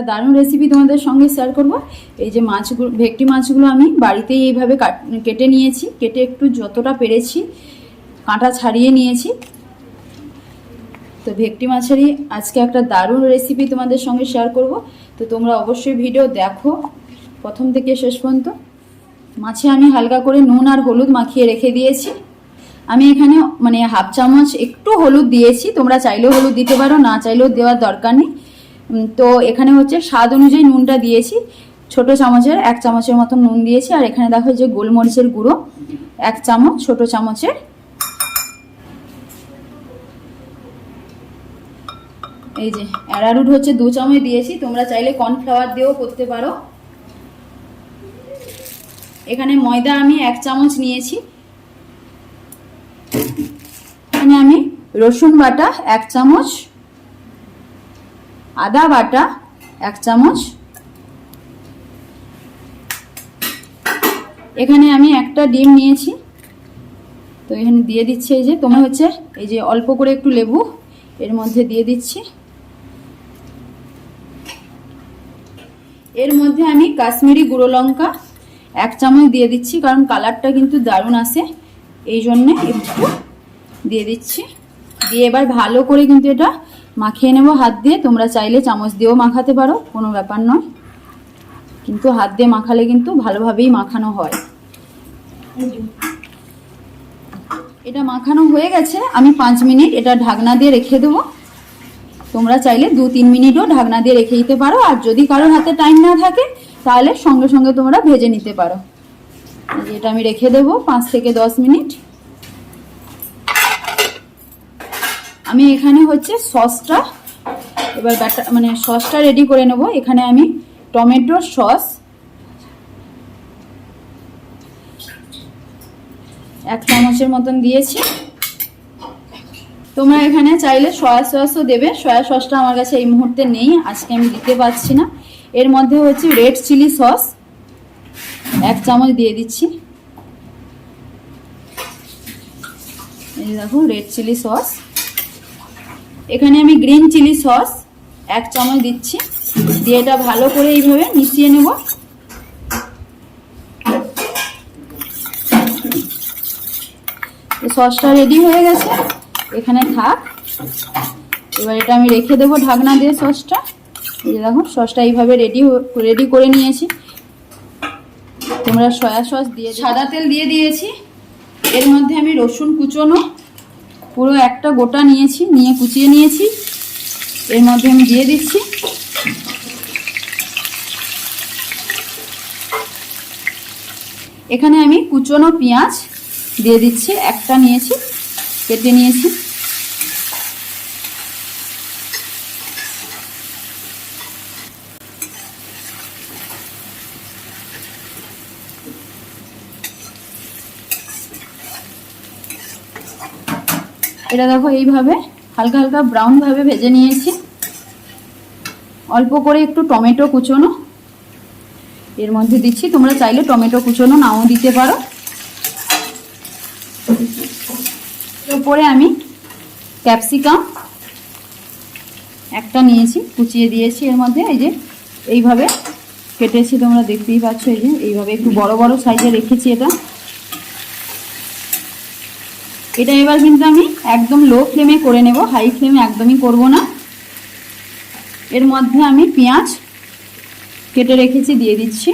দারুণ রেসিপি তোমাদের সঙ্গে শেয়ার করব। এই যে মাছগুলো, ভেটকি মাছগুলো আমি বাড়িতেই এইভাবে কেটে নিয়েছি। কেটে একটু যতটা পেরেছি কাঁটা ছাড়িয়ে নিয়েছি। তো ভেটকি মাছেরই আজকে একটা দারুণ রেসিপি তোমাদের সঙ্গে শেয়ার করব। তো তোমরা অবশ্যই ভিডিও দেখো প্রথম থেকে শেষ পর্যন্ত। মাছে আমি হালকা করে নুন আর হলুদ মাখিয়ে রেখে দিয়েছি। আমি এখানে মানে হাফ চামচ একটু হলুদ দিয়েছি, তোমরা চাইলেও হলুদ দিতে পারো, না চাইলেও দেওয়ার দরকার নেই। তো এখানে হচ্ছে স্বাদ অনুযায়ী নুনটা দিয়েছি, ছোট চামচের 1 চামচের মতো নুন দিয়েছি। আর এখানে দেখো যে গোলমরিচের গুঁড়ো 1 চামচ ছোট চামচের। এই যে অ্যারারুট হচ্ছে 2 চামচ দিয়েছি, তোমরা চাইলে কর্নফ্লাওয়ার দিয়েও করতে পারো। এখানে ময়দা আমি 1 চামচ নিয়েছি। এখানে আমি রসুন বাটা 1 চামচ, আদা বাটা 1 চামচ, এখানে আমি একটা ডিম নিয়েছি। তো এখানে দিয়ে দিচ্ছি এই যে তোমরা হচ্ছে এই যে অল্প করে একটু লেবু এর মধ্যে দিয়ে দিচ্ছি। এর মধ্যে আমি কাশ্মীরি গুঁড়ো লঙ্কা 1 চামচ দিয়ে দিচ্ছি, কারণ কালারটা কিন্তু দারুণ আসে, এই জন্যে একটু দিয়ে দিচ্ছি। দিয়ে এবার ভালো করে কিন্তু এটা মাখিয়ে নেব হাত দিয়ে। তোমরা চাইলে চামচ দিয়েও মাখাতে পারো, কোনো ব্যাপার নয়, কিন্তু হাত দিয়ে মাখালে কিন্তু ভালোভাবেই মাখানো হয়। এটা মাখানো হয়ে গেছে, আমি 5 মিনিট এটা ঢাকনা দিয়ে রেখে দেবো। তোমরা চাইলে 2-3 মিনিটও ঢাকনা দিয়ে রেখে দিতে পারো। আর যদি কারোর হাতে টাইম না থাকে তাহলে সঙ্গে সঙ্গে তোমরা ভেজে নিতে পারো। এটা আমি রেখে দেবো 5 থেকে 10 মিনিট। আমি এখানে হচ্ছে সসটা এবার মানে সসটা রেডি করে নেব। এখানে আমি টমেটোর সস 1 চামচের মতন দিয়েছি। তোমরা এখানে চাইলে সয়া সসও দেবে, সয়া সসটা আমার কাছে এই মুহূর্তে নেই, আজকে আমি দিতে পারছি না। এর মধ্যে হচ্ছে রেড চিলি সস 1 চামচ দিয়ে দিচ্ছি। এই দেখো রেড চিলি সস। এখানে আমি গ্রিন চিলি সস 1 চামচ দিচ্ছি। দিয়ে এটা ভালো করে এইভাবে মিশিয়ে নেব। সসটা রেডি হয়ে গেছে, এখানে থাক। এবার এটা আমি রেখে দেবো ঢাকনা দিয়ে সসটা। এই যে দেখো সসটা এইভাবে রেডি করে নিয়েছি। তোমরা সয়া সস দিয়ে সাদা তেল দিয়ে দিয়েছি। এর মধ্যে আমি রসুন কুচোনো পুরো একটা গোটা নিয়েছি, নিয়ে কুচিয়ে নিয়েছি, এর মধ্যে আমি দিয়ে দিচ্ছি। এখানে আমি কুচোনো পেঁয়াজ দিয়ে দিচ্ছি, একটা নিয়েছি, কেটে নিয়েছি। এটা দেখো এইভাবে হালকা হালকা ব্রাউন ভাবে ভেজে নিয়েছি। অল্প করে একটু টমেটো কুচোনো এর মধ্যে দিচ্ছি, তোমরা চাইলে টমেটো কুচোনো নাও দিতে পারো। এরপরে আমি ক্যাপসিকাম একটা নিয়েছি, কুচিয়ে দিয়েছি এর মধ্যে। এই যে এইভাবে কেটেছি, তোমরা দেখতেই পাচ্ছ। এই যে এইভাবে একটু বড় বড় সাইজে রেখেছি এটা এবার কিন্তু আমি একদম লো ফ্লেমে করে নেব, হাই ফ্লেমে একদমই করব না। এর মধ্যে আমি পেঁয়াজ কেটে রেখেছি দিয়ে দিচ্ছি।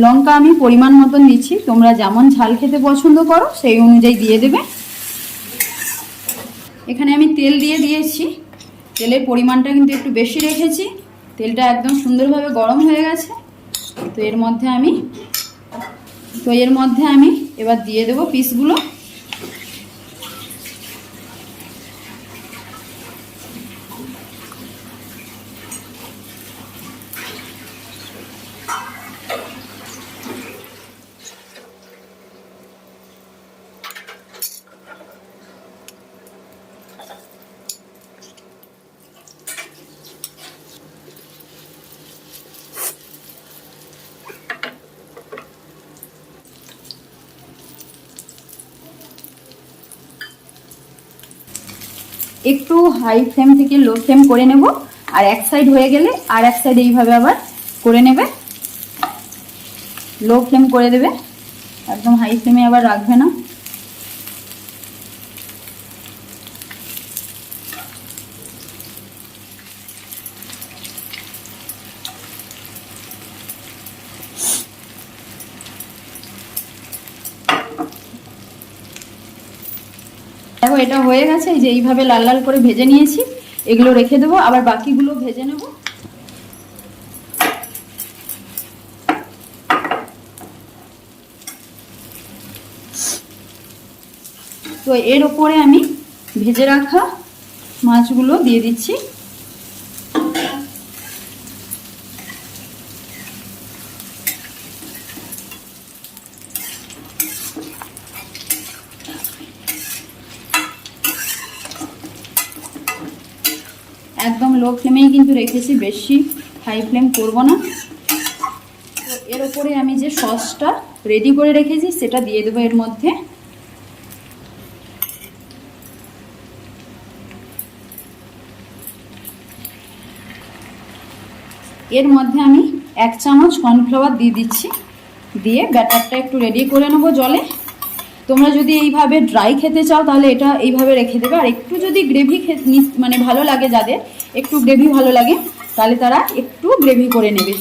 লঙ্কা আমি পরিমাণ মতন দিচ্ছি, তোমরা যেমন ঝাল খেতে পছন্দ করো সেই অনুযায়ী দিয়ে দেবে। এখানে আমি তেল দিয়ে দিয়েছি, তেলের পরিমাণটা কিন্তু একটু বেশি রেখেছি। তেলটা একদম সুন্দরভাবে গরম হয়ে গেছে। তো এর মধ্যে আমি এবার দিয়ে দেবো পিসগুলো। একটু হাই ফ্লেম থেকে লো ফ্লেম করে নেব। আর এক সাইড হয়ে গেলে আর এক সাইড এইভাবে আবার করে নেবে, লো ফ্লেম করে দেবে, একদম হাই ফ্লেমে আবার রাখবে না। দেখো এটা হয়ে গেছে, এই যে এইভাবে লাল লাল করে ভেজে নিয়েছি, এগুলো রেখে দেবো, আবার বাকিগুলো ভেজে নেব। তো এর উপরে আমি ভেজে রাখা মাছগুলো দিয়ে দিচ্ছি। একদম লো ফ্লেমেই কিন্তু রেখেছি, বেশি হাই ফ্লেম করব না। তো এর উপরে আমি যে সসটা রেডি করে রেখেছি সেটা দিয়ে দেবো এর মধ্যে। এর মধ্যে আমি 1 চামচ কর্নফ্লাওয়ার দিয়ে দিচ্ছি, দিয়ে ব্যাটারটা একটু রেডি করে নেবো জলে। তোমরা যদি এইভাবে ড্রাই খেতে চাও তাহলে এটা এইভাবে রেখে দেবে, আর একটু যদি গ্রেভি মানে ভালো লাগে, যাদের একটু গ্রেভি ভালো লাগে তাহলে তারা একটু গ্রেভি করে নেবে।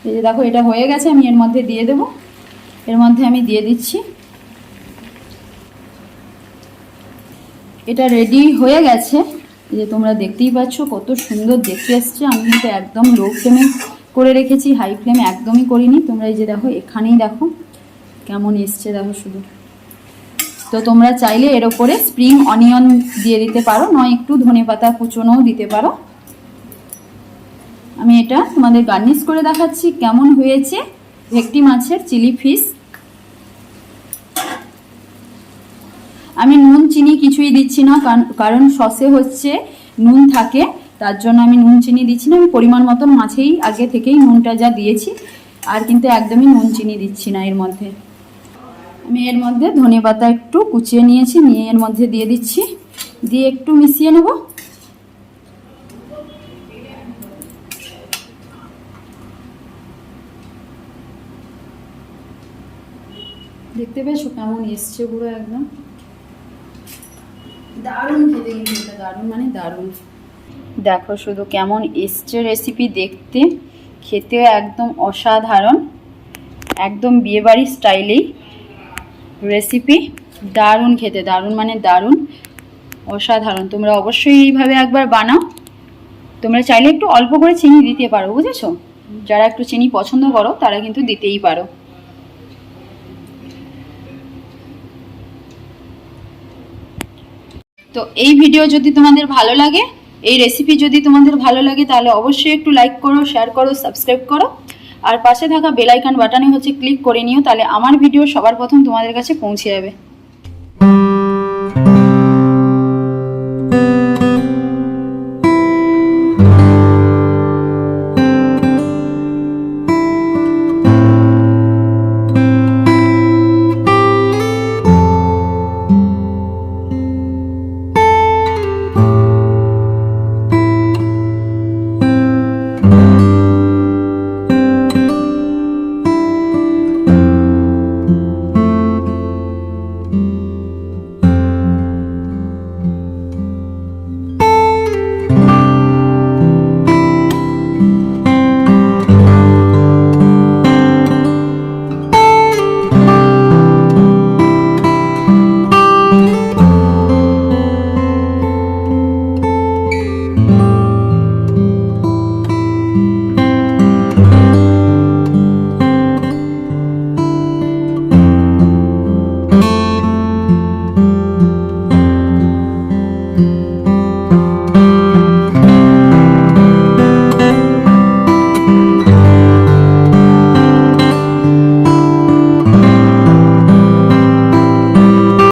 এই যে দেখো এটা হয়ে গেছে, আমি এর মধ্যে দিয়ে দেবো। এর মধ্যে আমি দিয়ে দিচ্ছি, এটা রেডি হয়ে গেছে। এই যে তোমরা দেখতেই পাচ্ছ কত সুন্দর দেখতে এসছে। আমি কিন্তু একদম লো ফ্লেমে করে রেখেছি, হাই ফ্লেমে একদমই করিনি। তোমরা এই যে দেখো এখানেই দেখো কেমন এসছে, দেখো শুধু। তো তোমরা চাইলে এর ওপরে স্প্রিং অনিয়ন দিয়ে দিতে পারো, নয় একটু ধনেপাতা কুচোনোও দিতে পারো। আমি এটা তোমাদের গার্নিশ করে দেখাচ্ছি কেমন হয়েছে ভেটকি মাছের চিলি ফিশ। আমি নুন চিনি কিছুই দিচ্ছি না, কারণ সসে হচ্ছে নুন থাকে, তার জন্য আমি নুন চিনি দিচ্ছি না। আমি পরিমাণ মতন মাছেই আগে থেকেই নুনটা যা দিয়েছি, আর কিন্তু একদমই নুন চিনি দিচ্ছি না এর মধ্যে। আমি এর মধ্যে ধনেপাতা একটু কুচিয়ে নিয়েছি, নিয়ে এর মধ্যে দিয়ে দিচ্ছি, দিয়ে একটু মিশিয়ে নেব। দেখতে পেয়েছো কেমন এসছে পুরো একদম দারুণ খেতে, কিন্তু এটা দারুণ মানে দারুণ। দেখো শুধু কেমন এসছে রেসিপি দেখতে, খেতে একদম অসাধারণ, একদম বিয়েবাড়ির স্টাইলেই রেসিপি। দারুণ খেতে, দারুণ মানে দারুণ, অসাধারণ। তোমরা অবশ্যই এইভাবে একবার বানাও। তোমরা চাইলে একটু অল্প করে চিনি দিতে পারো, বুঝেছো? যারা একটু চিনি পছন্দ করো তারা কিন্তু দিতেই পারো। তো এই ভিডিও যদি তোমাদের ভালো লাগে, এই রেসিপি যদি তোমাদের ভালো লাগে, তাহলে অবশ্যই একটু লাইক করো, শেয়ার করো, সাবস্ক্রাইব করো, আর পাশে থাকা বেল আইকন বাটনে হচ্ছে ক্লিক করে নিও, তাহলে আমার ভিডিও সবার প্রথম তোমাদের কাছে পৌঁছে যাবে।